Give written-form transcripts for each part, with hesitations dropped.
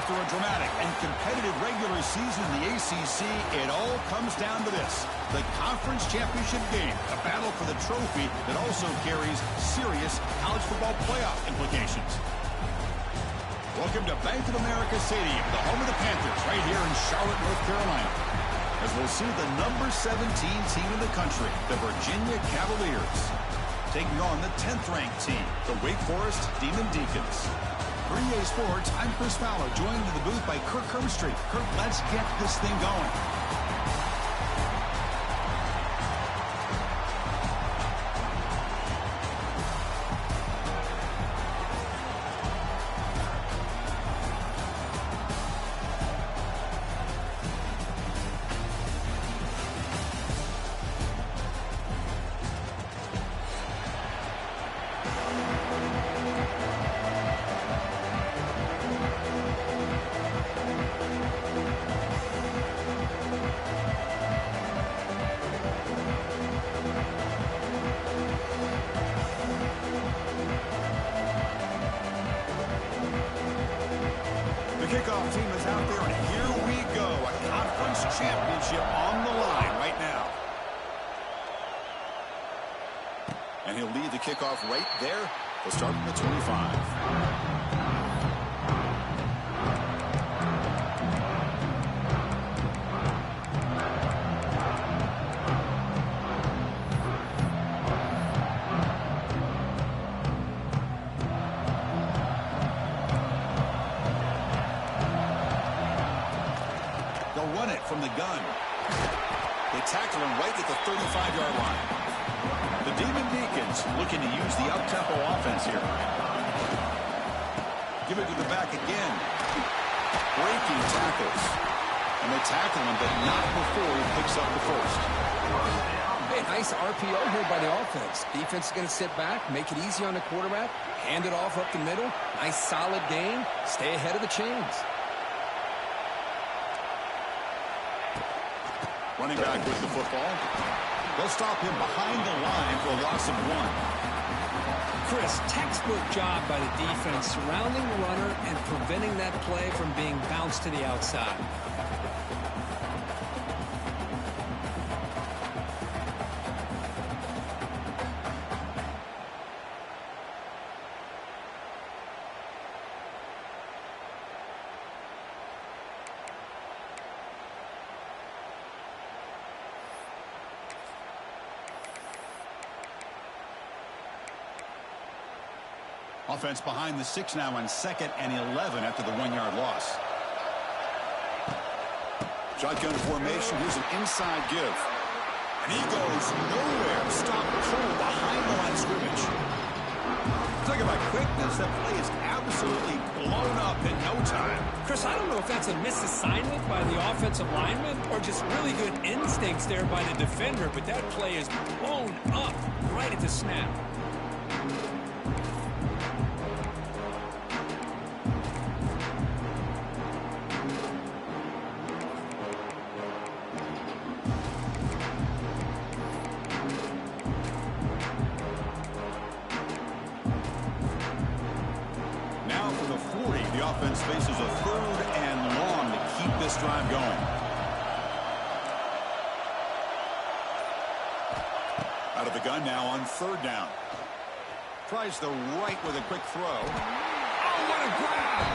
After a dramatic and competitive regular season in the ACC, it all comes down to this: the conference championship game, a battle for the trophy that also carries serious college football playoff implications. Welcome to Bank of America Stadium, the home of the Panthers, right here in Charlotte, North Carolina, as we'll see the number 17 team in the country, the Virginia Cavaliers, taking on the 10th-ranked team, the Wake Forest Demon Deacons. For EA Sports, I'm Chris Fowler, joined in the booth by Kirk Herbstreit. Kirk, let's get this thing going. Kickoff team is out there, and here we go. A conference championship on the line right now. And he'll lead the kickoff right there. He'll start from the 25. Run it from the gun. They tackle him right at the 35-yard line. The Demon Deacons looking to use the up-tempo offense here. Give it to the back again. Breaking tackles. And they tackle him, but not before he picks up the first. Hey, nice RPO here by the offense. Defense is going to sit back, make it easy on the quarterback, hand it off up the middle. Nice solid gain. Stay ahead of the chains. Running back with the football. They'll stop him behind the line for a loss of 1. Chris, textbook job by the defense surrounding the runner and preventing that play from being bounced to the outside. Offense behind the 6 now on 2nd and 11 after the 1-yard loss. Shotgun formation. Here's an inside give. And he goes nowhere. Stop cold behind the line of scrimmage. Talk about quickness. That play is absolutely blown up in no time. Chris, I don't know if that's a misassignment by the offensive lineman or just really good instincts there by the defender, but that play is blown up right at the snap. The offense faces a 3rd and long to keep this drive going. Out of the gun now on 3rd down. Tries the right with a quick throw. Oh, what a grab!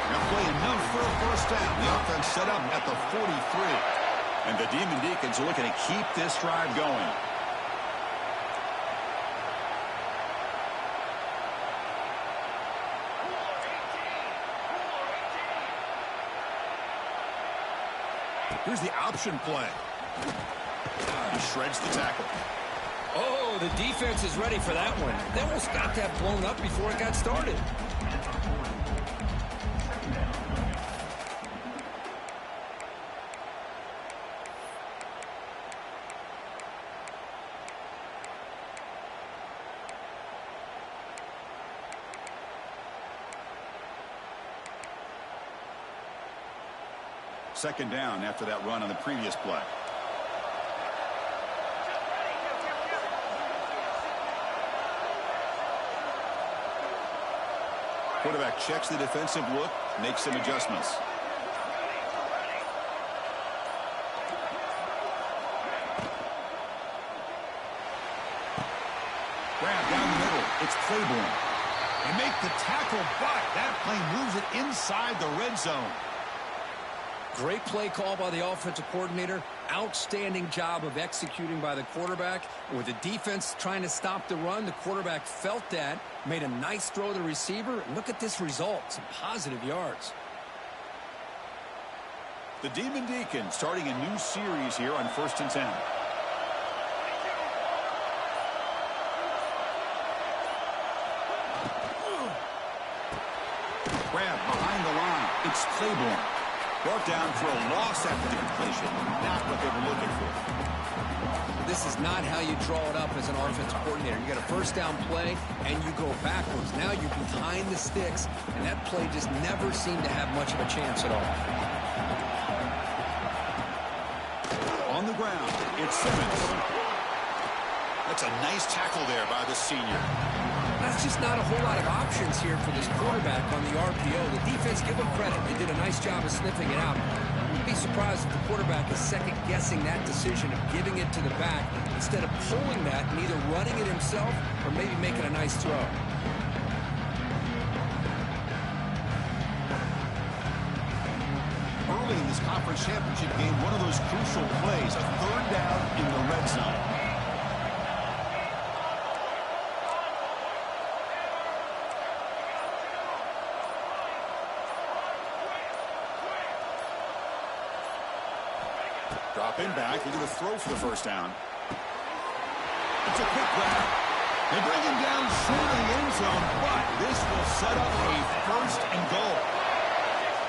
Now play enough for a 1st down. The offense set up at the 43. And the Demon Deacons are looking to keep this drive going. Here's the option play. He shreds the tackle. Oh, the defense is ready for that one. They almost got that blown up before it got started. Second down after that run on the previous play. Quarterback checks the defensive look, make some adjustments. Grab down the middle. It's Claiborne. They make the tackle, but that play moves it inside the red zone. Great play call by the offensive coordinator. Outstanding job of executing by the quarterback. With the defense trying to stop the run, the quarterback felt that, made a nice throw to the receiver. Look at this result, some positive yards. The Demon Deacons starting a new series here on 1st and 10. Grab behind the line. It's Claiborne. Brought down for a loss after the completion. Not what they were looking for. This is not how you draw it up as an offensive coordinator. You got a first down play, and you go backwards. Now you're behind the sticks, and that play just never seemed to have much of a chance at all. On the ground, it's Simmons. That's a nice tackle there by the senior. That's just not a whole lot of options here for this quarterback on the RPO. The defense, give them credit. They did a nice job of sniffing it out. I wouldn't be surprised if the quarterback is second-guessing that decision of giving it to the back instead of pulling that and either running it himself or maybe making a nice throw. Early in this conference championship game, one of those crucial plays, a third down in the red zone. Dropping back, looking to throw for the first down. It's a quick grab. They bring him down short of the end zone, but this will set up a 1st and goal.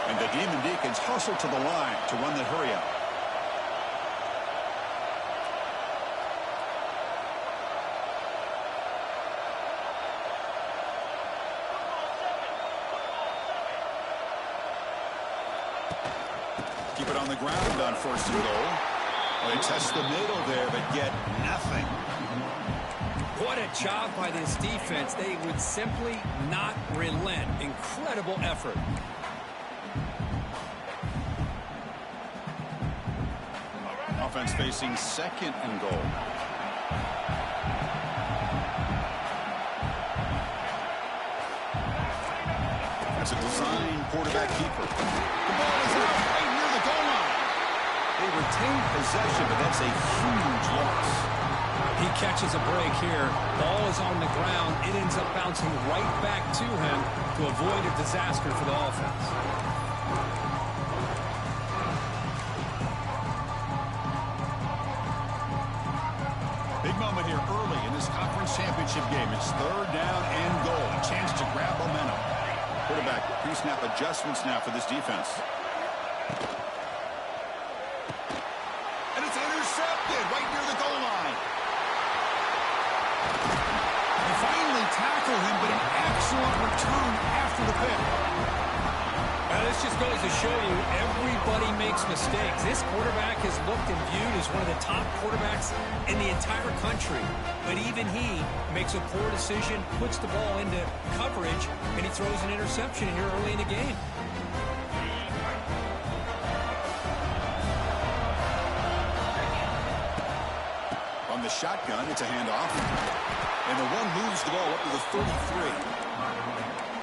And the Demon Deacons hustle to the line to run the hurry up. Keep it on the ground on 1st and goal. Well, they test the middle there, but get nothing. What a job by this defense. They would simply not relent. Incredible effort. Offense facing 2nd and goal. That's a design quarterback keeper. The ball is out right near the goal line. They retain possession, but that's a huge loss. He catches a break here. Ball is on the ground. It ends up bouncing right back to him to avoid a disaster for the offense. Big moment here early in this conference championship game. It's 3rd down and goal. A chance to grab momentum. Quarterback pre-snap adjustments now for this defense. And it's intercepted right near the goal line. They finally tackle him, but an excellent return after the pick. This just goes to show you everybody makes mistakes. This quarterback is looked and viewed as one of the top quarterbacks in the entire country. But even he makes a poor decision, puts the ball into coverage, and he throws an interception here early in the game. On the shotgun, it's a handoff. And the one moves the ball up to the 33.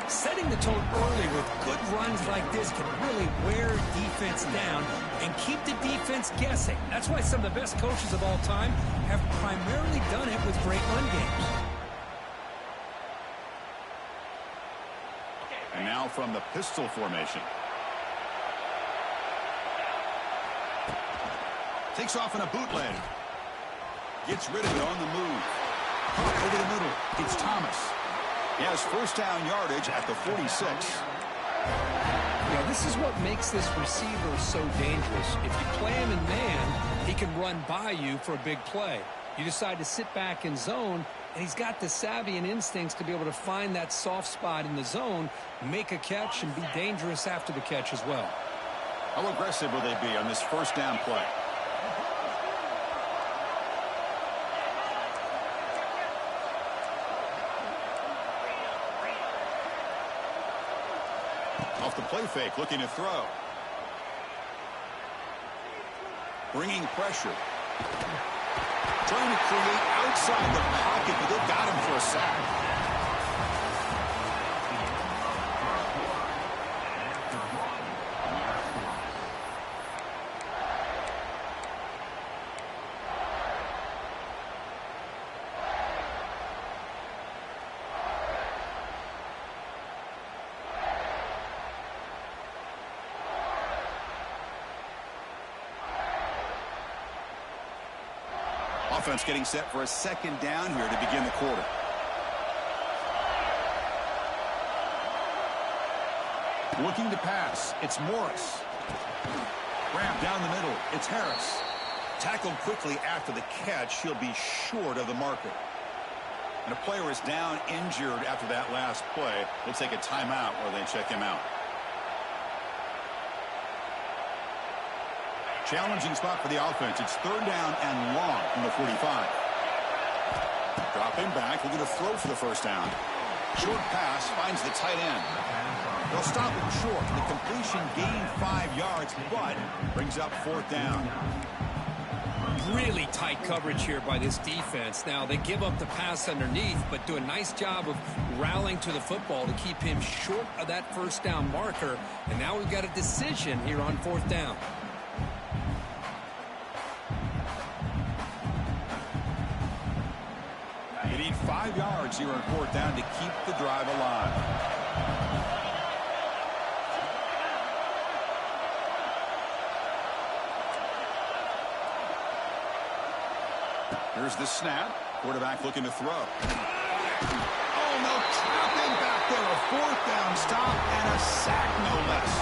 Setting the tone early with good runs like this can really wear defense down and keep the defense guessing. That's why some of the best coaches of all time have primarily done it with great run games. And now from the pistol formation. Takes off in a bootleg. Gets rid of it on the move. Over the middle, it's Thomas. He has 1st down yardage at the 46. Yeah, this is what makes this receiver so dangerous. If you play him in man, he can run by you for a big play. You decide to sit back in zone, and he's got the savvy and instincts to be able to find that soft spot in the zone, make a catch, and be dangerous after the catch as well. How aggressive will they be on this 1st down play? Off the play fake, looking to throw. Bringing pressure. Trying to create outside the pocket, but they've got him for a sack. Offense getting set for a second down here to begin the quarter. Looking to pass. It's Morris. Grab down the middle. It's Harris. Tackled quickly after the catch. He'll be short of the marker. And a player is down injured after that last play. They'll take a timeout while they check him out. Challenging spot for the offense. It's third down and long from the 45. Dropping back. Looking to throw for the first down. Short pass finds the tight end. They'll stop him short. The completion gained 5 yards, but brings up fourth down. Really tight coverage here by this defense. Now, they give up the pass underneath, but do a nice job of rallying to the football to keep him short of that first down marker. And now we've got a decision here on fourth down. You need 5 yards here on fourth down to keep the drive alive. Here's the snap. Quarterback looking to throw. Oh, no, trapping back there. A fourth down stop and a sack, no less.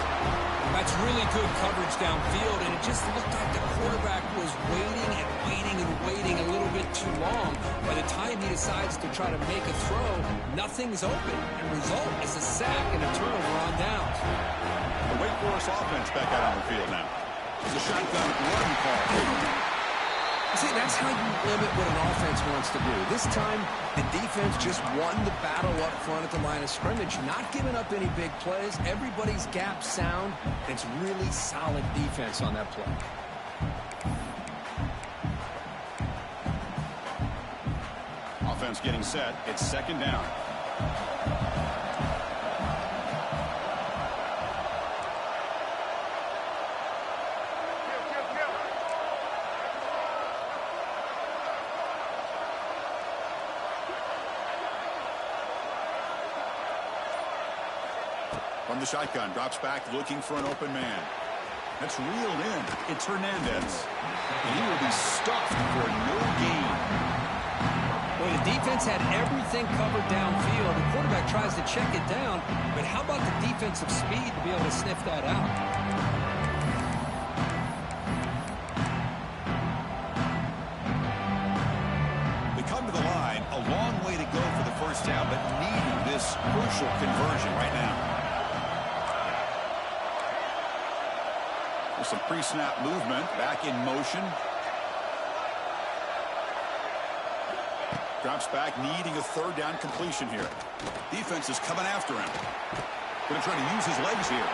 That's really good coverage downfield, and it just looked like the quarterback was waiting and waiting and waiting a little bit too long. By the time he decides to try to make a throw, nothing's open. The result is a sack and a turnover on downs. The Wake Forest offense back out on the field now. It's a shotgun run call. See, that's how you limit what an offense wants to do. This time, the defense just won the battle up front at the line of scrimmage, not giving up any big plays. Everybody's gap sound. It's really solid defense on that play. Offense getting set. It's second down. From the shotgun, drops back, looking for an open man. That's reeled in. It's Hernandez. And he will be stuffed for no gain. Well, the defense had everything covered downfield. The quarterback tries to check it down, but how about the defensive speed to be able to sniff that out? They come to the line, a long way to go for the first down, but needing this crucial conversion right now. Some pre-snap movement, back in motion. Drops back, needing a third down completion here. Defense is coming after him. Going to try to use his legs here.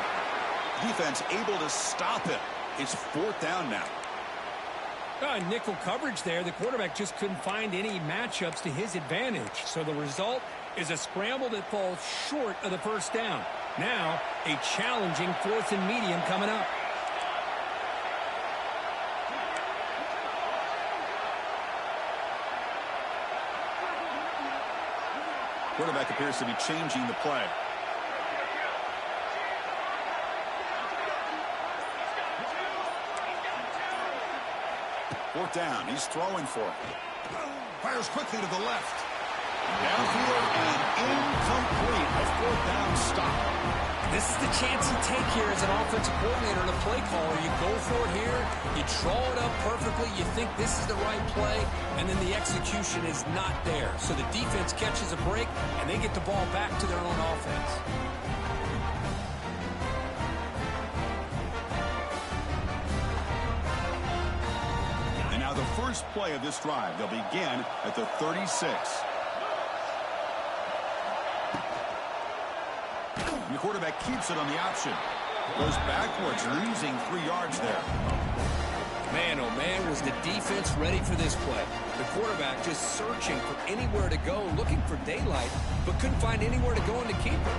Defense able to stop it. It's fourth down now. Nickel coverage there. The quarterback just couldn't find any matchups to his advantage. So the result is a scramble that falls short of the first down. Now, a challenging fourth and medium coming up. Quarterback appears to be changing the play. Fourth down. He's throwing for it. Fires quickly to the left. Downfield and incomplete. A fourth down stop. This is the chance you take here as an offensive coordinator and a play caller. You go for it here. You draw it up perfectly. You think this is the right play, and then the execution is not there. So the defense catches a break, and they get the ball back to their own offense. And now the first play of this drive. They'll begin at the 36. The quarterback keeps it on the option. Goes backwards, losing 3 yards there. Man, oh man, was the defense ready for this play. The quarterback just searching for anywhere to go, looking for daylight, but couldn't find anywhere to go in the keeper.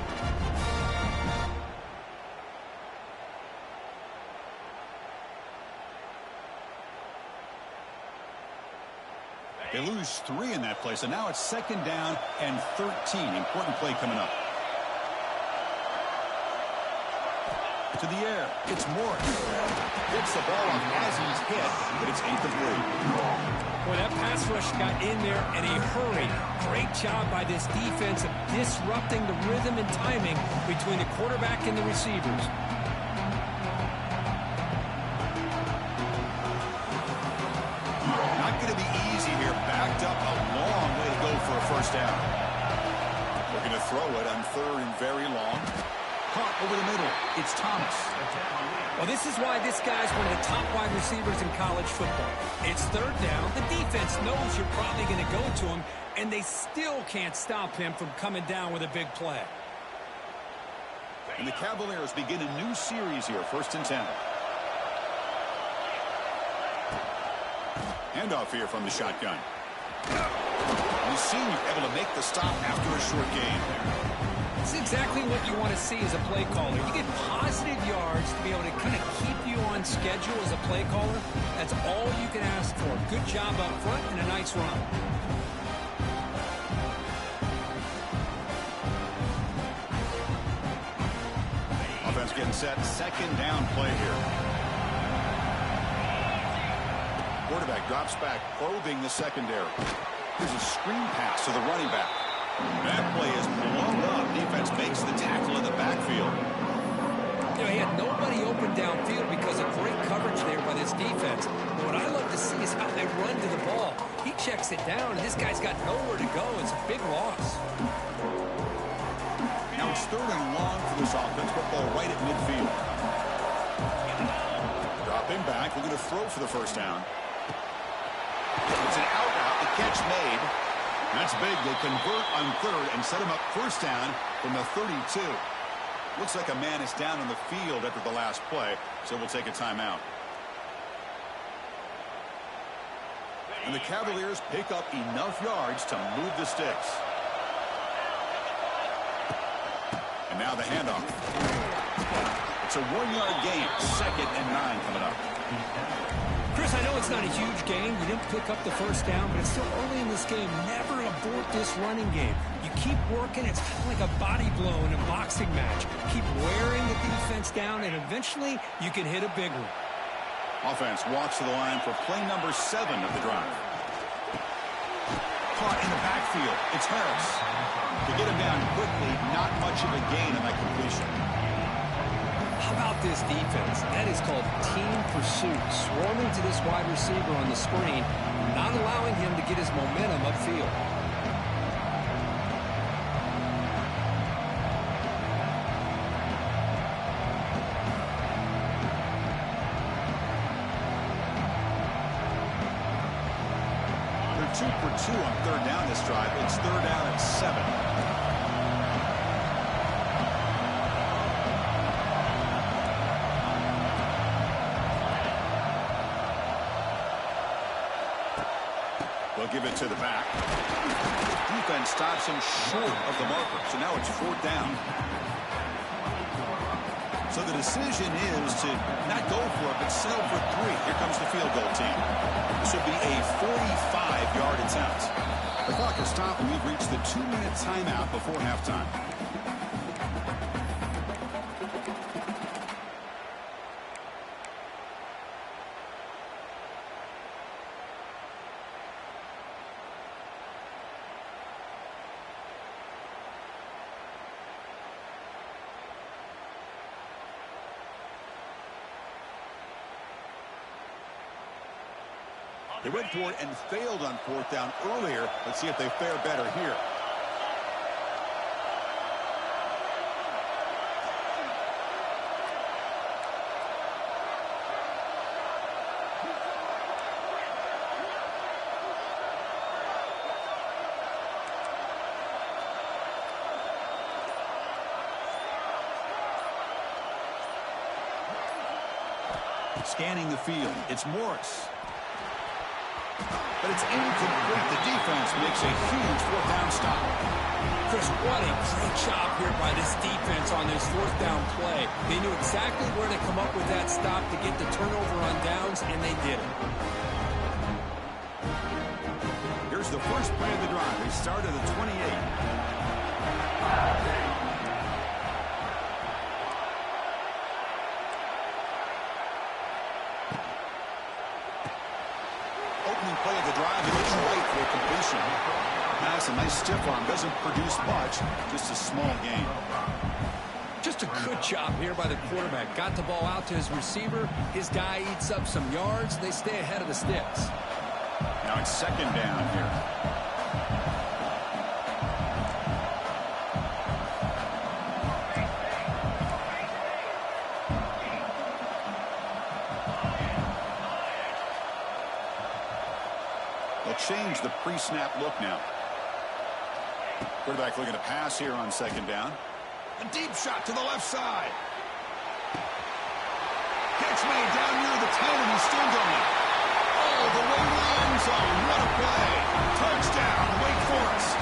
They lose 3 in that play, so now it's 2nd down and 13. Important play coming up. To the air. It's Morris. Gets the ball off as he's hit, but it's incomplete. Well, that pass rush got in there in a hurry. Great job by this defense of disrupting the rhythm and timing between the quarterback and the receivers. Not going to be easy here. Backed up a long way to go for a first down. We're going to throw it on 3rd and very long. Caught over the middle. It's Thomas. Well, this is why this guy's one of the top wide receivers in college football. It's 3rd down. The defense knows you're probably going to go to him, and they still can't stop him from coming down with a big play. And the Cavaliers begin a new series here, 1st and 10. Handoff here from the shotgun. The senior able to make the stop after a short gain. It's exactly what you want to see as a play caller. You get positive yards to be able to kind of keep you on schedule as a play caller. That's all you can ask for. Good job up front and a nice run. Offense getting set. 2nd down play here. Quarterback drops back, probing the secondary. Here's a screen pass to the running back. That play is blown up. Defense makes the tackle in the backfield. You know, he had nobody open downfield because of great coverage there by this defense. But what I love to see is how they run to the ball. He checks it down, and this guy's got nowhere to go. It's a big loss. Now it's 3rd and long for this offense. Football right at midfield. Dropping back. We're going to throw for the first down. It's an out-out. The catch made. That's big. They convert on 3rd and set him up first down from the 32. Looks like a man is down on the field after the last play, so we'll take a timeout. And the Cavaliers pick up enough yards to move the sticks. And now the handoff. It's a 1-yard gain. 2nd and 9 coming up. Chris, I know it's not a huge game. You didn't pick up the first down, but it's still early in this game. Never abort this running game. You keep working. It's kind of like a body blow in a boxing match. Keep wearing the defense down, and eventually you can hit a big one. Offense walks to the line for play number 7 of the drive. Caught in the backfield. It's Harris. To get him down quickly, not much of a gain on that completion. How about this defense? That is called team pursuit. Swarming to this wide receiver on the screen, not allowing him to get his momentum upfield. They're 2 for 2 on 3rd down this drive. It's 3rd down and 7. They'll give it to the back. Defense stops him short of the marker, so now it's 4th down. So the decision is to not go for it, but settle for 3. Here comes the field goal team. This will be a 45-yard attempt. The clock has stopped, and we've reached the 2-minute timeout before halftime. They went for it and failed on 4th down earlier. Let's see if they fare better here. Scanning the field, it's Morris. But it's incomplete. The defense makes a huge fourth down stop. Chris, what a great job here by this defense on this fourth down play. They knew exactly where to come up with that stop to get the turnover on downs, and they did it. Here's the first play of the drive. They start at the 28. Opening play of the drive, and it's right for completion. Pass, a nice stiff arm, doesn't produce much, just a small gain. Just a good job here by the quarterback. Got the ball out to his receiver. His guy eats up some yards. They stay ahead of the sticks. Now it's second down here. They'll change the pre-snap look now. Quarterback looking to pass here on second down. A deep shot to the left side. Catch made down near the 10, and he's still going. All the way to the end zone. What a play. Touchdown, Wake Forest.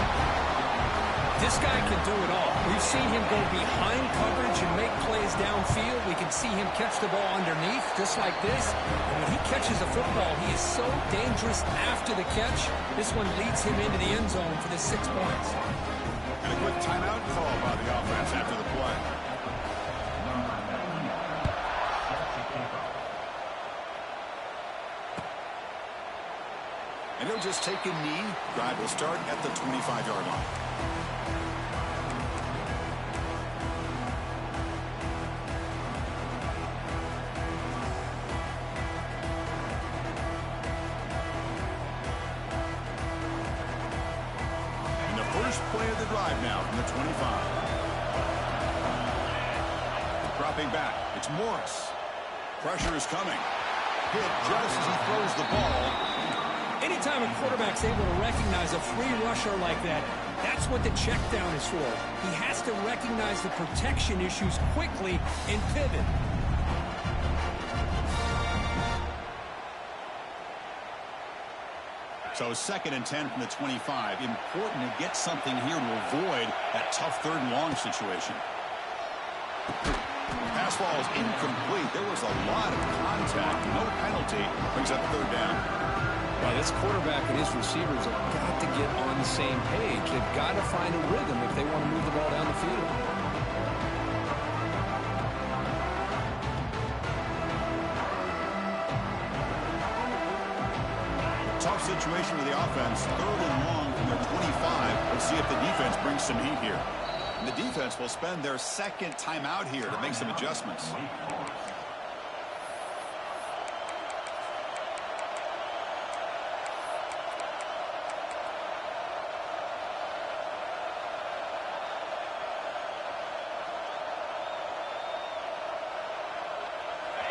This guy can do it all. We've seen him go behind coverage and make plays downfield. We can see him catch the ball underneath, just like this. And when he catches a football, he is so dangerous after the catch. This one leads him into the end zone for the 6 points. And a quick timeout call by the offense after the play. And he'll just take a knee. Drive will start at the 25-yard line. And the first play of the drive now from the 25. Dropping back, it's Morris. Pressure is coming. Hit just as he throws the ball. Anytime a quarterback's able to recognize a free rusher like that, that's what the check down is for. He has to recognize the protection issues quickly and pivot. So 2nd and 10 from the 25. Important to get something here to avoid that tough third and long situation. Pass ball is incomplete. There was a lot of contact. No penalty. Brings up third down. Well, this quarterback and his receivers have got to get on the same page. They've got to find a rhythm if they want to move the ball down the field. Tough situation for the offense. 3rd and long from their 25. Let's see if the defense brings some heat here. And the defense will spend their 2nd timeout here to make some adjustments.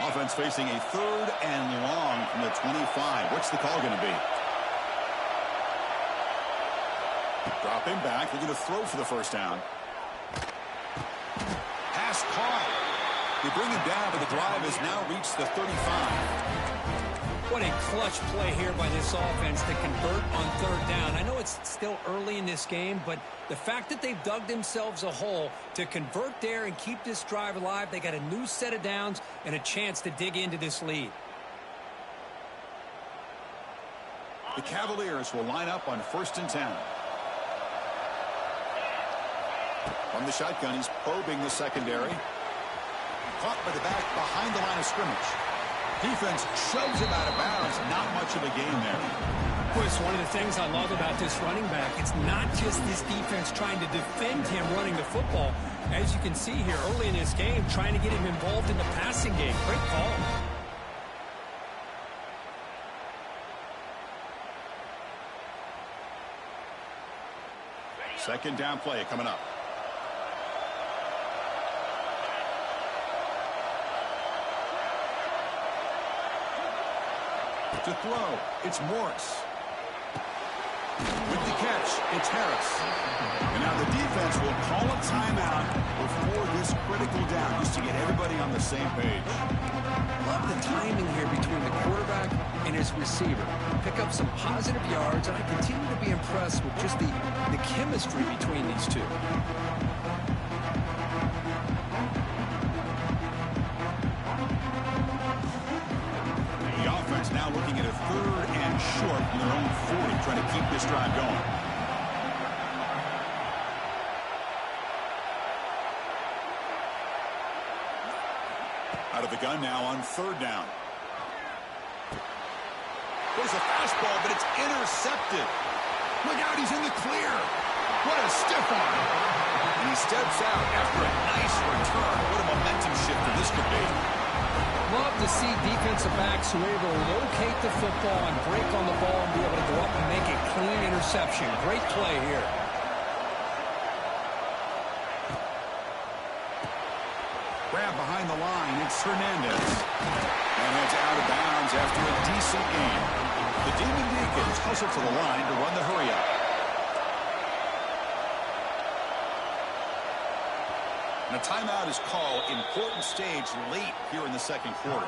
Offense facing a 3rd and long from the 25. What's the call going to be? Dropping back, looking to throw for the first down. Pass caught. They bring him down, but the drive has now reached the 35. What a clutch play here by this offense to convert on 3rd down. I know it's still early in this game, but the fact that they've dug themselves a hole to convert there and keep this drive alive, they got a new set of downs and a chance to dig into this lead. The Cavaliers will line up on 1st and 10. From the shotgun, he's probing the secondary. Caught by the back behind the line of scrimmage. Defense shoves him out of bounds. Not much of a gain there. Boy, it's one of the things I love about this running back. It's not just this defense trying to defend him running the football. As you can see here early in this game, trying to get him involved in the passing game. Great call. Second down play coming up. To throw, it's Morris. With the catch, it's Harris. And now the defense will call a timeout before this critical critical down just to get everybody on the same page. Love the timing here between the quarterback and his receiver. Pick up some positive yards, and I continue to be impressed with just the chemistry between these two. The offense now looking at a 3rd and short from their own 40, trying to keep this drive going. Out of the gun now on 3rd down. There's a fastball, but it's intercepted. Look out, he's in the clear. What a stiff arm. And he steps out after a nice return. What a momentum shifter this could be. Love to see defensive backs who are able to locate the football and break on the ball and be able to go up and make a clean interception. Great play here. Grab behind the line, it's Hernandez. And it's out of bounds after a decent game. The Demon Deacons hustle to the line to run the hurry-up. And a timeout is called. Important stage late here in the 2nd quarter.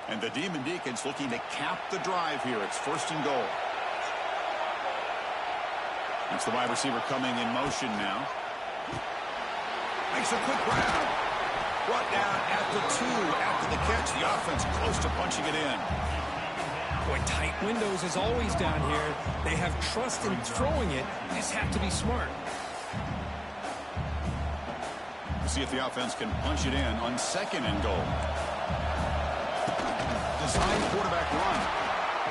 And the Demon Deacons looking to cap the drive here. It's 1st and goal. That's the wide receiver coming in motion now. Makes a quick grab. Brought down at the 2 after the catch. The offense close to punching it in. Boy, tight windows is always down here. They have trust in throwing it. Just have to be smart. We'll see if the offense can punch it in on 2nd and goal. Design quarterback run.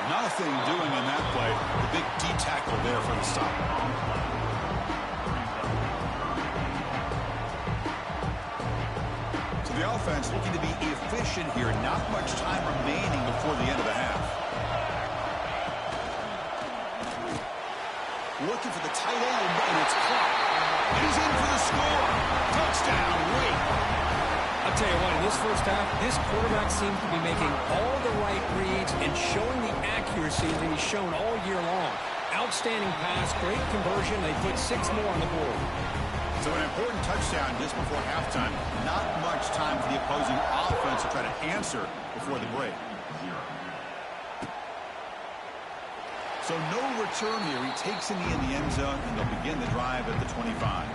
Nothing doing in that play. The big D tackle there for the stop. So the offense looking to be efficient here. Not much time remaining before the end of the half. Looking for the tight end, and it's caught. He's in for the score. Touchdown, Wake. I'll tell you what, in this first half, this quarterback seems to be making all the right reads and showing the accuracy that he's shown all year long. Outstanding pass, great conversion. They put 6 more on the board. So an important touchdown just before halftime. Not much time for the opposing offense to try to answer before the break. So no return here. He takes in the end zone, and they'll begin the drive at the 25.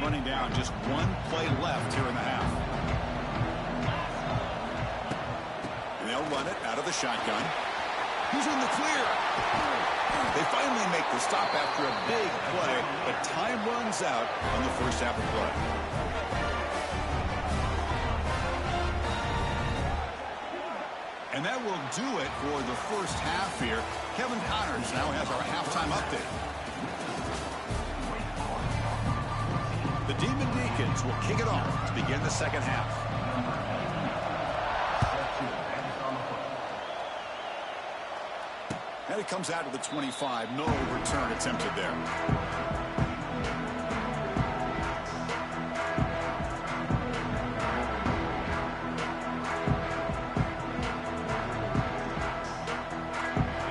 Running down, just 1 play left here in the half. And they'll run it out of the shotgun. He's in the clear. They finally make the stop after a big play, but time runs out on the first half of play. And that will do it for the first half here. Kevin Connors now has our halftime update. The Demon Deacons will kick it off to begin the 2nd half. And it comes out to the 25. No return attempted there.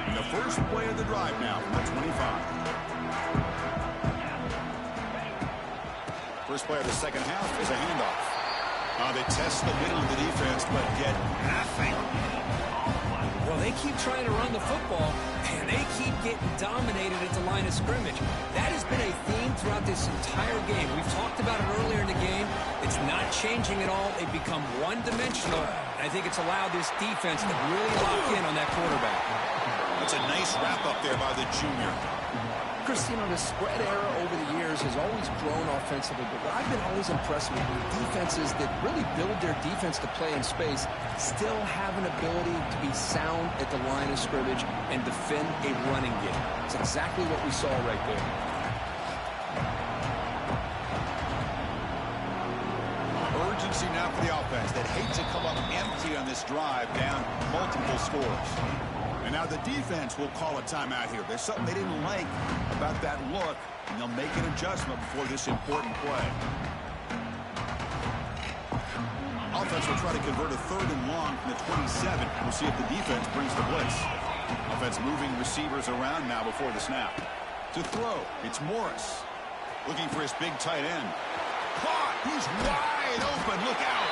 And the first play of the drive now from the 25. First play of the 2nd half is a handoff. They test the middle of the defense, but get nothing. Well, they keep trying to run the football, and they keep getting dominated at the line of scrimmage. That has been a theme throughout this entire game. We've talked about it earlier in the game. It's not changing at all. They've become one-dimensional, and I think it's allowed this defense to really lock in on that quarterback. That's a nice wrap-up there by the junior. Chris, you know, the spread era over the years has always grown offensively, but what I've been always impressed with defenses that really build their defense to play in space still have an ability to be sound at the line of scrimmage and defend a running game. It's exactly what we saw right there. Urgency now for the offense that hate to come up empty on this drive, down multiple scores. And now the defense will call a timeout here. There's something they didn't like about that look, and they'll make an adjustment before this important play. Offense will try to convert a 3rd and long from the 27. We'll see if the defense brings the blitz. Offense moving receivers around now before the snap. To throw, it's Morris. Looking for his big tight end. Caught! He's wide open. Look out!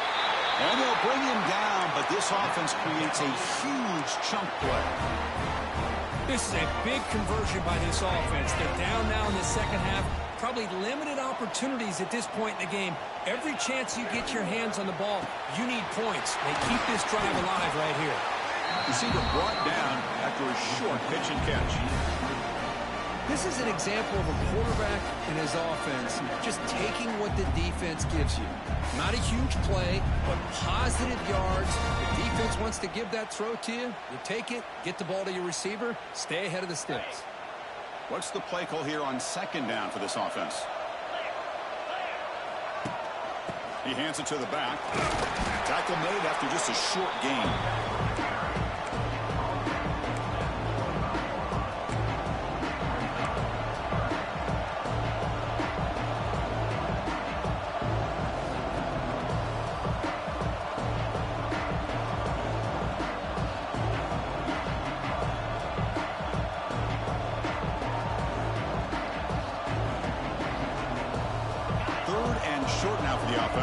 And they'll bring him down, but this offense creates a huge chunk play. This is a big conversion by this offense. They're down now in the second half. Probably limited opportunities at this point in the game. Every chance you get your hands on the ball, you need points. They keep this drive alive right here. Receiver brought down after a short pitch and catch. This is an example of a quarterback and his offense just taking what the defense gives you. Not a huge play, but positive yards. The defense wants to give that throw to you. You take it, get the ball to your receiver, stay ahead of the sticks. What's the play call here on 2nd down for this offense? He hands it to the back. Tackle made after just a short gain.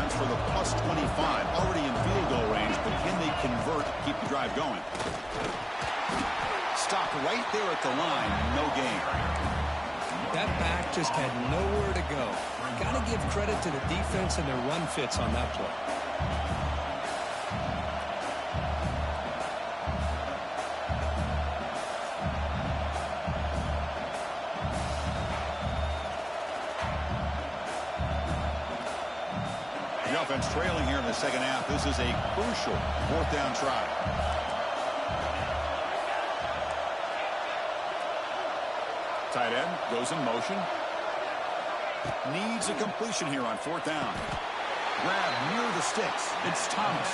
For the plus 25, already in field goal range, but can they convert, keep the drive going? Stop right there at the line, no gain. That back just had nowhere to go. Got to give credit to the defense and their run fits on that play. Offense trailing here in the second half. This is a crucial 4th down try. Tight end goes in motion. Needs a completion here on 4th down. Grab near the sticks. It's Thomas.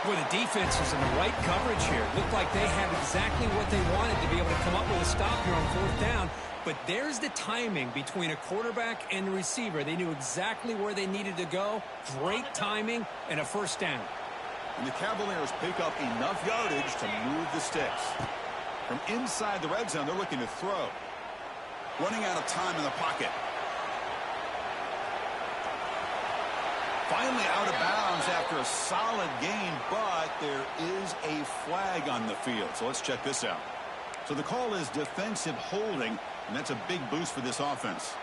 Well, the defense is in the right coverage here. Looked like they had exactly what they wanted to be able to come up with a stop here on 4th down. But there's the timing between a quarterback and the receiver. They knew exactly where they needed to go. Great timing and a 1st down. And the Cavaliers pick up enough yardage to move the sticks. From inside the red zone, they're looking to throw. Running out of time in the pocket. Finally out of bounds after a solid gain, but there is a flag on the field. So let's check this out. So the call is defensive holding, and that's a big boost for this offense.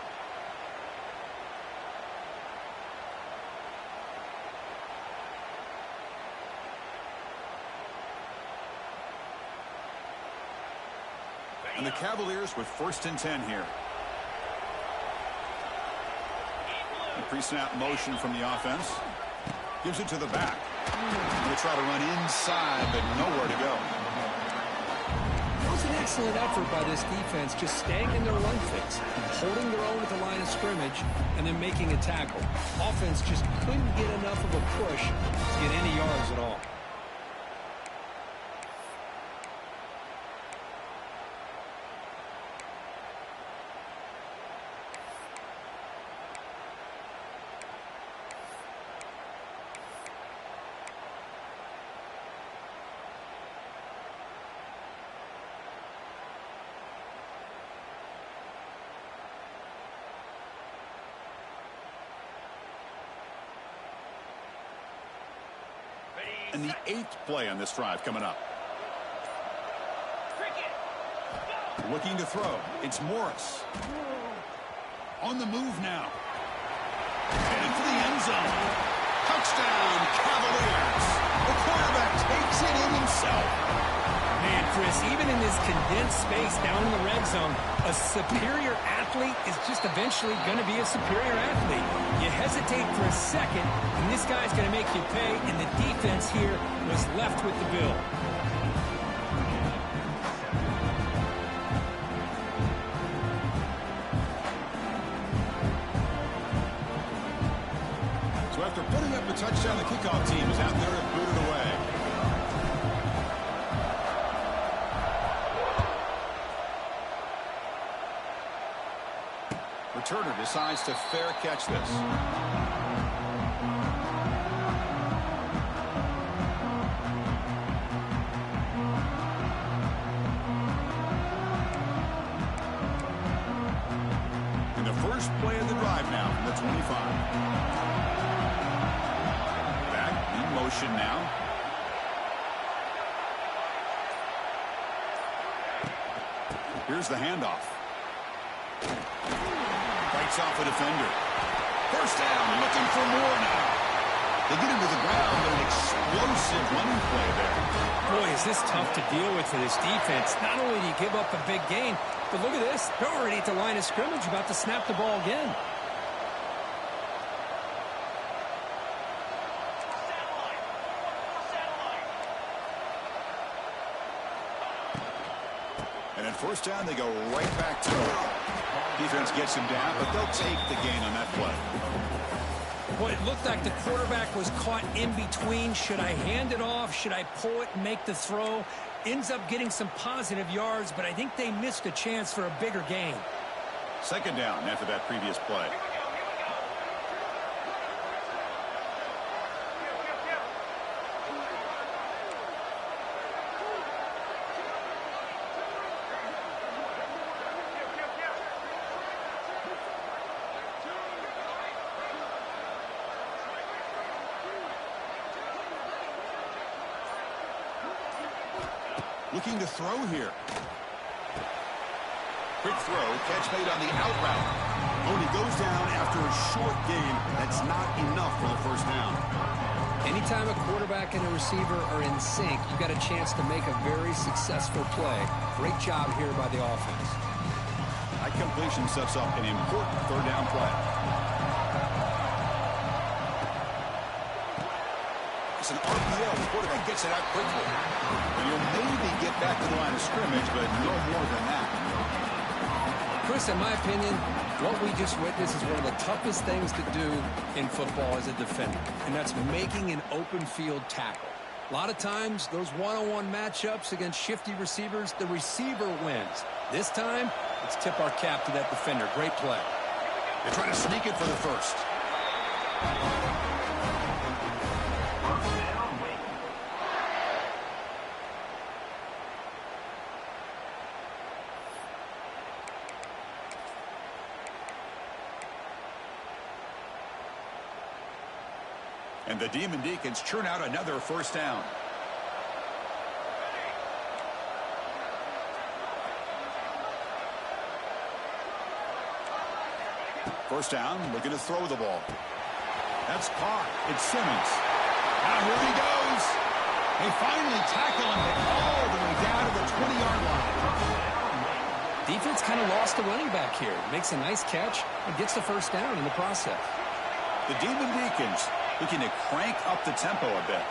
And the Cavaliers with 1st and 10 here. A pre-snap motion from the offense. Gives it to the back. They try to run inside, but nowhere to go. It was an excellent effort by this defense, just staying in their run fits, holding their own at the line of scrimmage, and then making a tackle. Offense just couldn't get enough of a push to get any yards at all. And the 8th play on this drive coming up. Looking to throw. It's Morris. On the move now. Heading for the end zone. Touchdown, Cavaliers. The quarterback takes it in himself. Man, Chris, even in this condensed space down in the red zone, a superior athlete is just eventually going to be a superior athlete. You hesitate for a second, and this guy's going to make you pay, and the defense here was left with the bill. So after putting up the touchdown, the kickoff team is out there to boot it away. Turner decides to fair catch this. And the first play of the drive now from the 25. Back in motion now. Here's the handoff. Fights off a defender. First down, looking for more now. They get him to the ground, but an explosive running play there. Boy, is this tough to deal with for this defense. Not only do you give up a big gain, but look at this. They're already at the line of scrimmage, about to snap the ball again. And at first down, they go right back to it. Defense gets him down, but they'll take the gain on that play. Boy, it looked like the quarterback was caught in between. Should I hand it off? Should I pull it and make the throw? Ends up getting some positive yards, but I think they missed a chance for a bigger gain. Second down after that previous play. Looking to throw here. Quick throw, catch made on the out route. Oh, and he goes down after a short gain. That's not enough for the first down. Anytime a quarterback and a receiver are in sync, you've got a chance to make a very successful play. Great job here by the offense. That completion sets up an important third down play. It's an RPO. The quarterback gets it out quickly. And he'll maybe get back to the line of scrimmage, but no more than that. Chris, in my opinion, what we just witnessed is one of the toughest things to do in football as a defender, and that's making an open field tackle. A lot of times, those one-on-one matchups against shifty receivers, the receiver wins. This time, let's tip our cap to that defender. Great play. They try to sneak it for the first. And the Demon Deacons churn out another first down. First down, looking to throw the ball. That's caught. It's Simmons. Now here he goes. They finally tackle him all the way down to the 20-yard line. Defense kind of lost the running back here. Makes a nice catch and gets the first down in the process. The Demon Deacons looking to crank up the tempo a bit.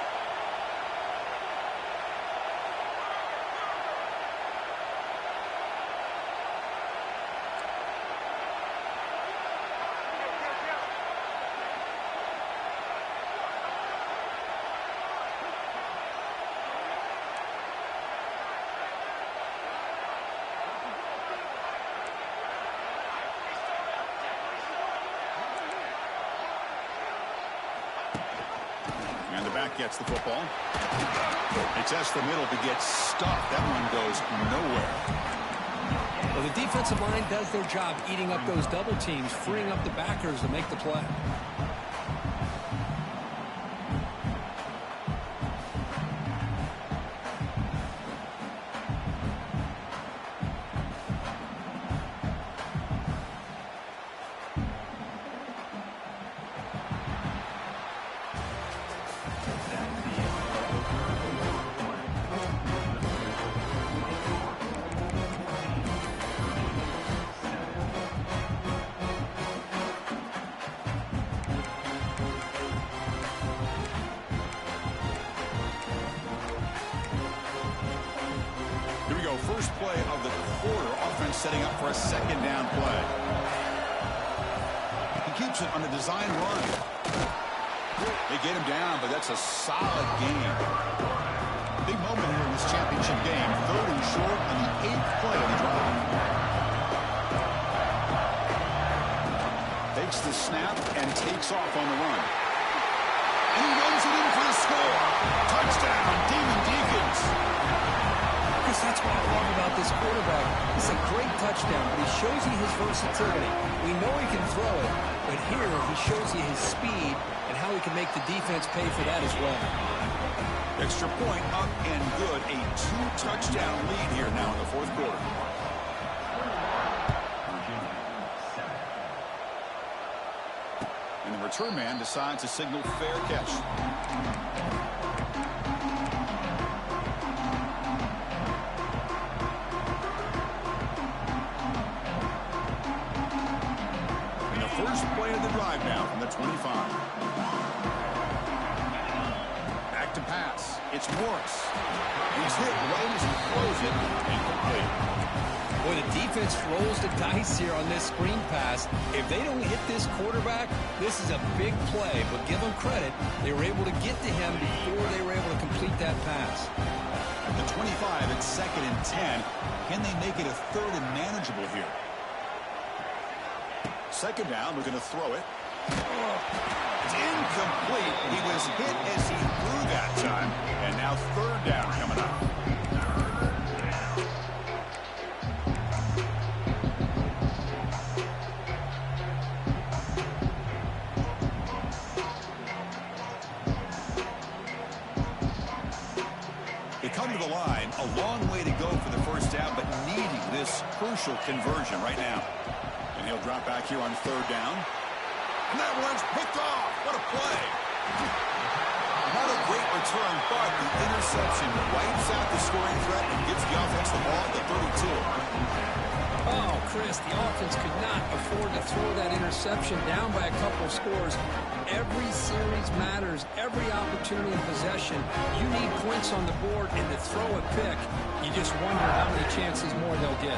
And the back gets the football. They test the middle to get stuffed. That one goes nowhere. Well, the defensive line does their job eating up those double teams, freeing up the backers to make the play. First play of the quarter. Offense setting up for a second down play. He keeps it on a design run. They get him down, but that's a solid gain. Big moment here in this championship game. Third and short on the 8th play of the drive. takes the snap and takes off on the run. And he runs it in for the score. Touchdown, Demon Deacons. Chris, that's what I love about this quarterback. It's a great touchdown, but he shows you his versatility. We know he can throw it, but here he shows you his speed and how he can make the defense pay for that as well. Extra point up and good. A 2-touchdown lead here now in the fourth quarter. And the return man decides to signal fair catch. And the first play of the drive now from the 25. Back to pass. It's Morris. He's hit right as he throws it. Incomplete. Boy, the defense rolls the dice here on this screen pass. If they don't hit this quarterback, this is a big play. But give them credit, they were able to get to him before they were able to complete that pass. At the 25, it's 2nd and 10. Can they make it a 3rd and manageable here? 2nd down, we're going to throw it. It's incomplete. He was hit as he threw that time. And now 3rd down coming up. They come to the line, a long way to go for the first down, but needing this crucial conversion right now. And he'll drop back here on 3rd down. And that one's picked off. What a play. Not a great return, but the interception wipes out the scoring threat and gives the offense the ball at the 32. Oh, Chris, the offense could not afford to throw that interception down by a couple of scores. Every series matters. Every opportunity in possession. You need points on the board, and to throw a pick, you just wonder how many chances more they'll get.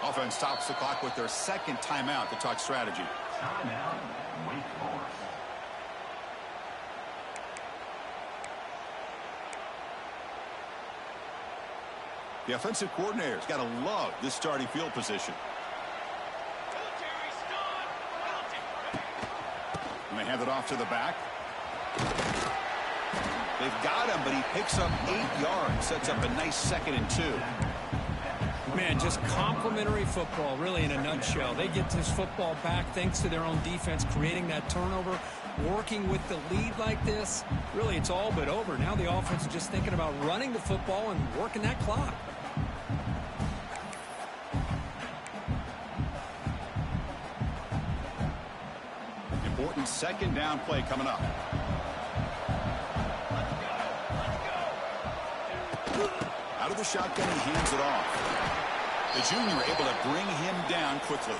Offense stops the clock with their 2nd timeout to talk strategy. Timeout, Wake Forest. The offensive coordinator's got to love this starting field position. And they hand it off to the back. They've got him, but he picks up 8 yards, sets up a nice 2nd and 2. Man, just complimentary football, really, in a nutshell. They get this football back thanks to their own defense, creating that turnover, working with the lead like this. Really, it's all but over. Now the offense is just thinking about running the football and working that clock. Important 2nd down play coming up. Out of the shotgun, he hands it off. The junior able to bring him down quickly.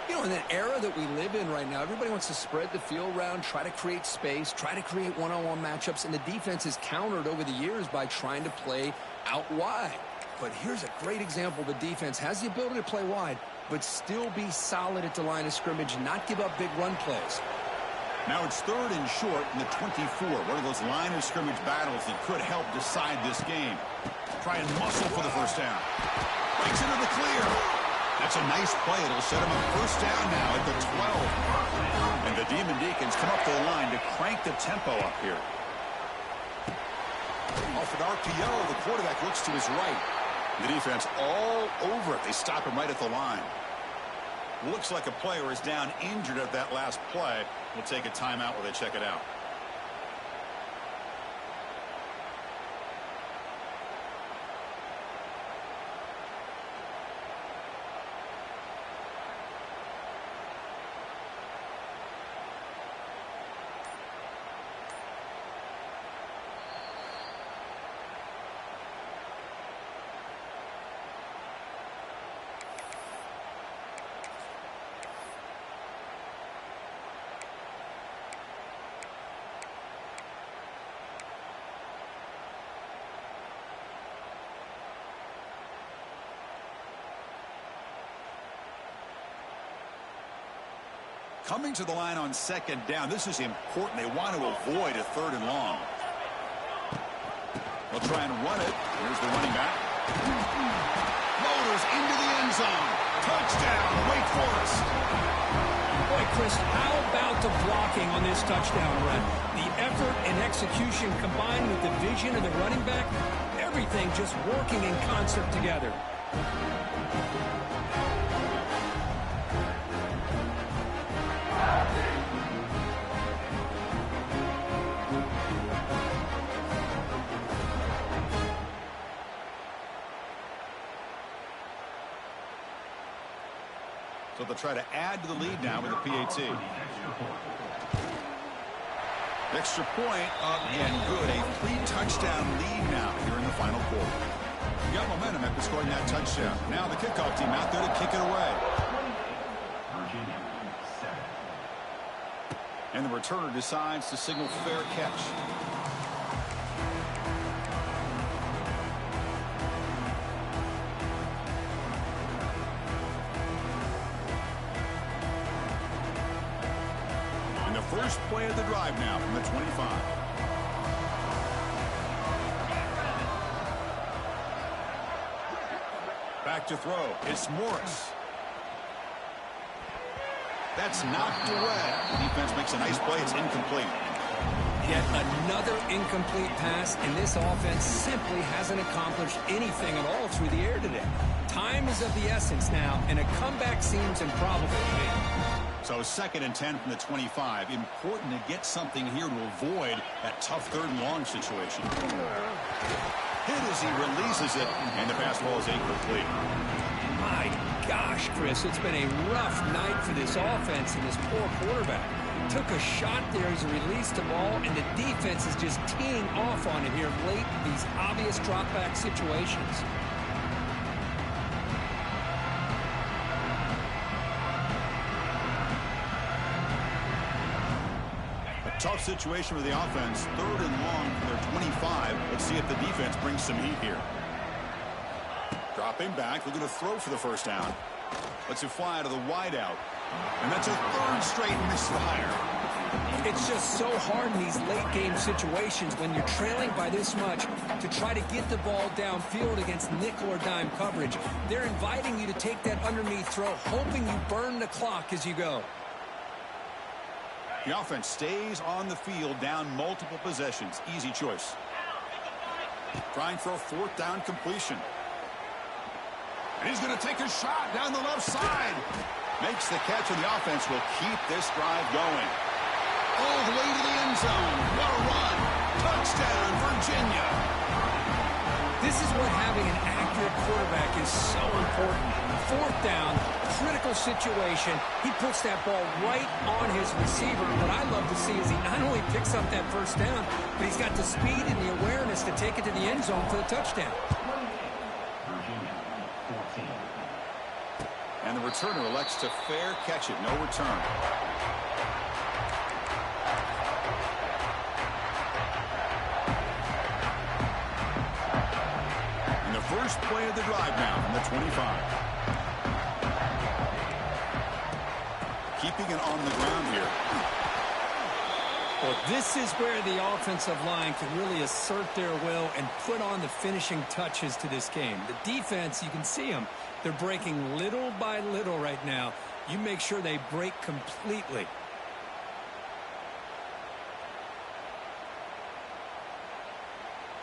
You know, in an era that we live in right now, everybody wants to spread the field around, try to create space, try to create one-on-one matchups, and the defense is countered over the years by trying to play out wide. But here's a great example. The defense has the ability to play wide, but still be solid at the line of scrimmage and not give up big run plays. Now it's 3rd and short in the 24. One of those line of scrimmage battles that could help decide this game. Try and muscle for the first down. Breaks into the clear. That's a nice play. It'll set him up 1st down now at the 12. And the Demon Deacons come up to the line to crank the tempo up here. Off an RPO, the quarterback looks to his right. The defense all over it. They stop him right at the line. Looks like a player is down injured at that last play. We'll take a timeout while they check it out. Coming to the line on 2nd down, this is important. They want to avoid a 3rd and long. They'll try and run it. Here's the running back. Motors into the end zone. Touchdown, Wake Forest. Boy, Chris, how about the blocking on this touchdown run? The effort and execution combined with the vision of the running back, everything just working in concert together. So they'll try to add to the lead now with a PAT. Extra point up and good. A 3-touchdown lead now here in the final quarter. You got momentum after scoring that touchdown. Now the kickoff team out there to kick it away. And the returner decides to signal fair catch. First play of the drive now from the 25. Back to throw. It's Morris. That's knocked away. The defense makes a nice play. It's incomplete. Yet another incomplete pass, and this offense simply hasn't accomplished anything at all through the air today. Time is of the essence now, and a comeback seems improbable to me. So 2nd and 10 from the 25. Important to get something here to avoid that tough 3rd and long situation. Hit as he releases it, and the pass ball is incomplete. My gosh, Chris, it's been a rough night for this offense and this poor quarterback. Took a shot there as he released the ball, and the defense is just teeing off on it here late in these obvious drop-back situations. Tough situation for the offense. 3rd and long from their 25. Let's see if the defense brings some heat here. Dropping back, looking to throw for the first down. Lets it fly to the wideout. And that's a 3rd straight misfire. It's just so hard in these late game situations when you're trailing by this much to try to get the ball downfield against nickel or dime coverage. They're inviting you to take that underneath throw, hoping you burn the clock as you go. The offense stays on the field, down multiple possessions. Easy choice. Trying for a 4th down completion. And he's going to take a shot down the left side. Makes the catch, and the offense will keep this drive going. All the way to the end zone. What a run. Touchdown, Virginia. This is what having an accurate quarterback is so important. 4th down, critical situation. He puts that ball right on his receiver. What I love to see is he not only picks up that first down, but he's got the speed and the awareness to take it to the end zone for the touchdown. And the returner elects to fair catch it. No return. And the first play of the drive now from the 25. Keeping it on the ground here. Well, this is where the offensive line can really assert their will and put on the finishing touches to this game. The defense, you can see them. They're breaking little by little right now. You make sure they break completely.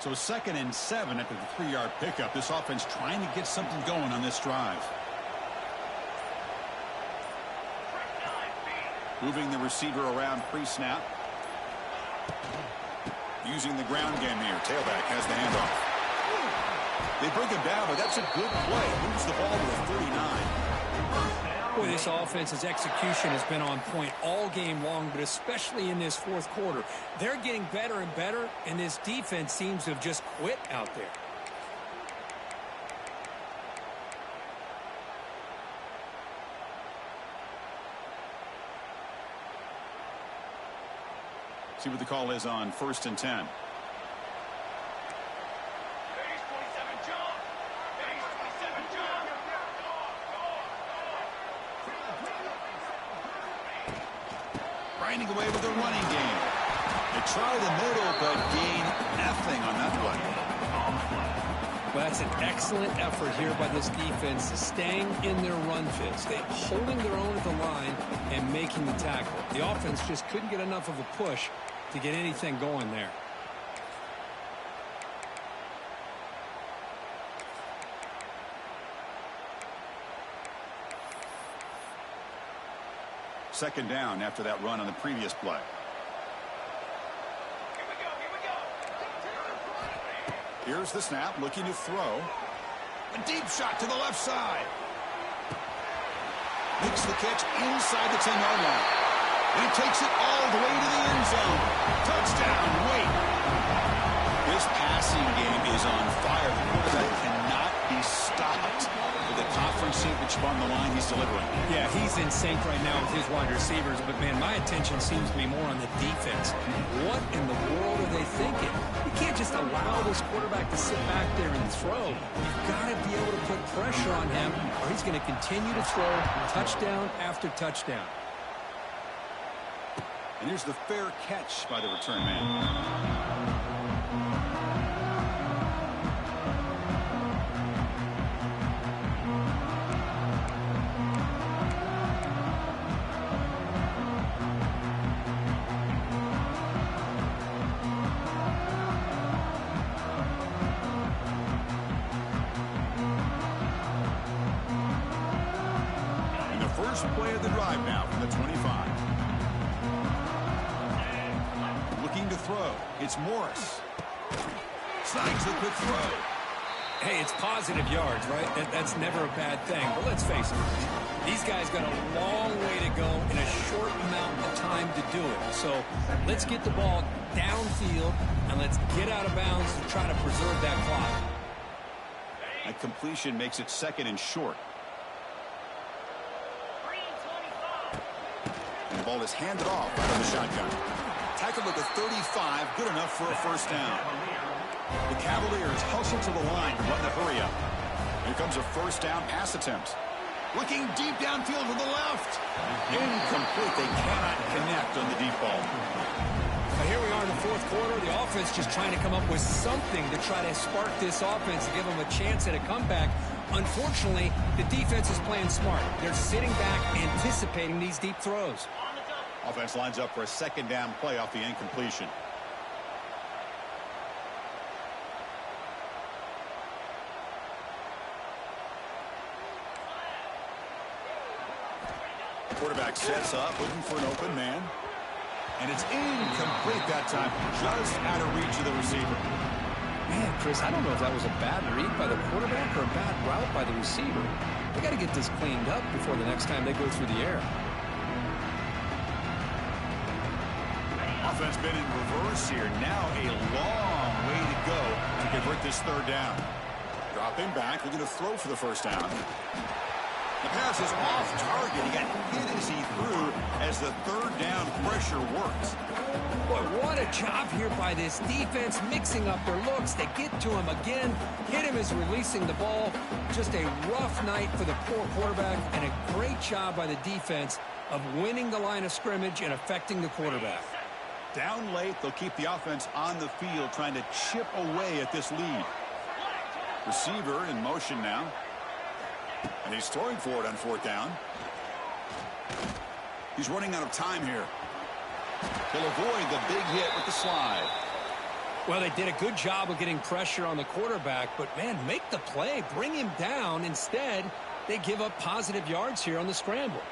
So 2nd and 7 after the 3-yard pickup. This offense trying to get something going on this drive. Moving the receiver around pre-snap. Using the ground game here. Tailback has the handoff. They bring him down, but that's a good play. Moves the ball to the 39. Boy, this offense's execution has been on point all game long, but especially in this 4th quarter. They're getting better and better, and this defense seems to have just quit out there. See what the call is on 1st and 10. Grinding away with the running game. They try the middle, but gain nothing on that play. Well, that's an excellent effort here by this defense, staying in their run fits, holding their own at the line and making the tackle. The offense just couldn't get enough of a push to get anything going there. Second down after that run on the previous play. Here's the snap, looking to throw. A deep shot to the left side. Makes the catch inside the 10-yard line. And he takes it all the way to the end zone. Touchdown, Wait. This passing game is on fire. The quarterback cannot be stopped. With the conference championship on the line, he's delivering. Yeah, he's in sync right now with his wide receivers. But, man, my attention seems to be more on the defense. What in the world are they thinking? You can't just allow this quarterback to sit back there and throw. You've got to be able to put pressure on him, or he's going to continue to throw touchdown after touchdown. And here's the fair catch by the return man. First play of the drive now from the 25. Looking to throw. It's Morris. Snags the quick throw. Hey, it's positive yards, right? That's never a bad thing. But let's face it, these guys got a long way to go in a short amount of time to do it. So let's get the ball downfield, and let's get out of bounds to try to preserve that clock. That completion makes it second and short. And the ball is handed off out of the shotgun. Tackled at the 35, good enough for a first down. The Cavaliers hustle to the line to run the hurry up. Here comes a first down pass attempt. Looking deep downfield to the left. Incomplete. They cannot connect on the deep ball. Now here we are in the fourth quarter. The offense just trying to come up with something to try to spark this offense to give them a chance at a comeback. Unfortunately, the defense is playing smart. They're sitting back, anticipating these deep throws. Offense lines up for a second down play off the incompletion. Quarterback sets up, looking for an open man. And it's incomplete that time, just out of reach of the receiver. Man, Chris, I don't know if that was a bad read by the quarterback or a bad route by the receiver. They got to get this cleaned up before the next time they go through the air. Offense been in reverse here. Now a long way to go to convert this third down. Dropping back, looking to throw for the first down. The pass is off target. He got hit as he threw as the third down pressure worked. Boy, what a job here by this defense, mixing up their looks. They get to him again, hit him as releasing the ball. Just a rough night for the poor quarterback, and a great job by the defense of winning the line of scrimmage and affecting the quarterback. Down late, they'll keep the offense on the field, trying to chip away at this lead. Receiver in motion now. And he's throwing for it on fourth down. He's running out of time here. He'll avoid the big hit with the slide. Well, they did a good job of getting pressure on the quarterback, but, man, make the play. Bring him down. Instead, they give up positive yards here on the scramble.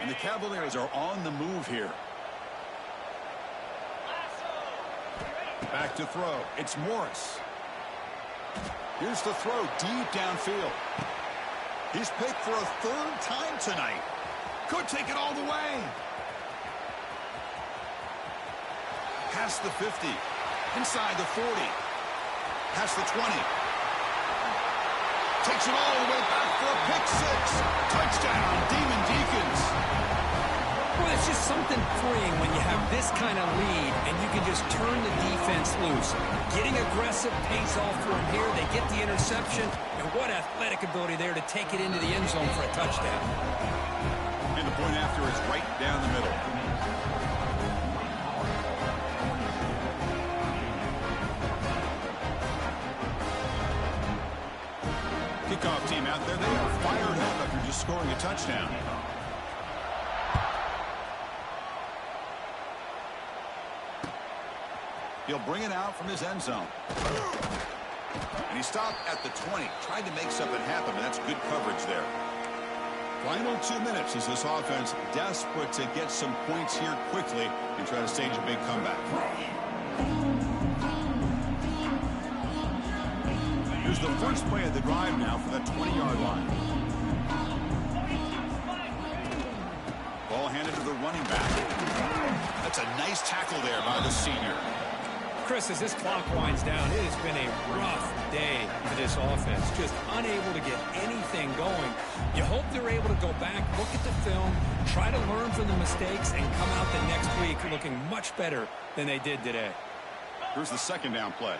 And the Cavaliers are on the move here. Back to throw. It's Morris. Here's the throw deep downfield. He's picked for a third time tonight. Could take it all the way. Past the 50. Inside the 40. Past the 20. Takes it all the way back for a pick six. Touchdown, Demon Deacons. Well, it's just something freeing when you have this kind of lead and you can just turn the defense loose. Getting aggressive pays off for them here. They get the interception, and what athletic ability there to take it into the end zone for a touchdown. And the point after is right down the middle. kickoff team out there. They are fired up after just scoring a touchdown. He'll bring it out from his end zone. And he stopped at the 20. Tried to make something happen, but that's good coverage there. Final 2 minutes as this offense desperate to get some points here quickly and try to stage a big comeback. Here's the first play of the drive now for the 20-yard line. Ball handed to the running back. That's a nice tackle there by the senior. Chris, as this clock winds down, it has been a rough day for this offense. Just unable to get anything going. You hope they're able to go back, look at the film, try to learn from the mistakes, and come out the next week looking much better than they did today. Here's the second down play.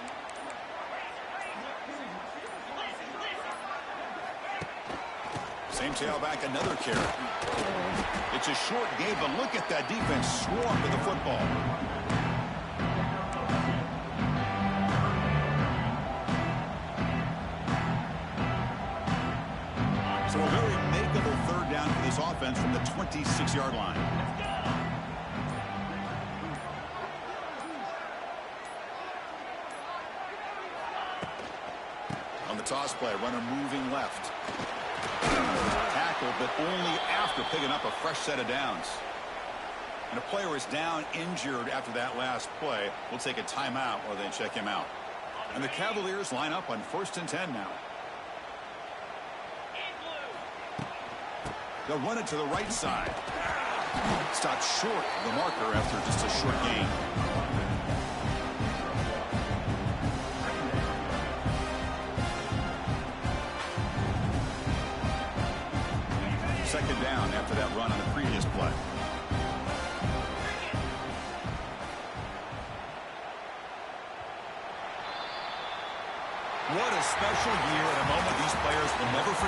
Same tailback, another carry. It's a short game, but look at that defense swarm to the football. So a very makeable third down for this offense from the 26-yard line. On the toss play, runner moving left. Tackle, but only after picking up a fresh set of downs. And a player is down injured after that last play. We'll take a timeout or then check him out. And the Cavaliers line up on 1st and 10 now. They'll run it to the right side. Stopped short of the marker after just a short gain. Second down after that run on the previous play. What a special year and a moment these players will never forget.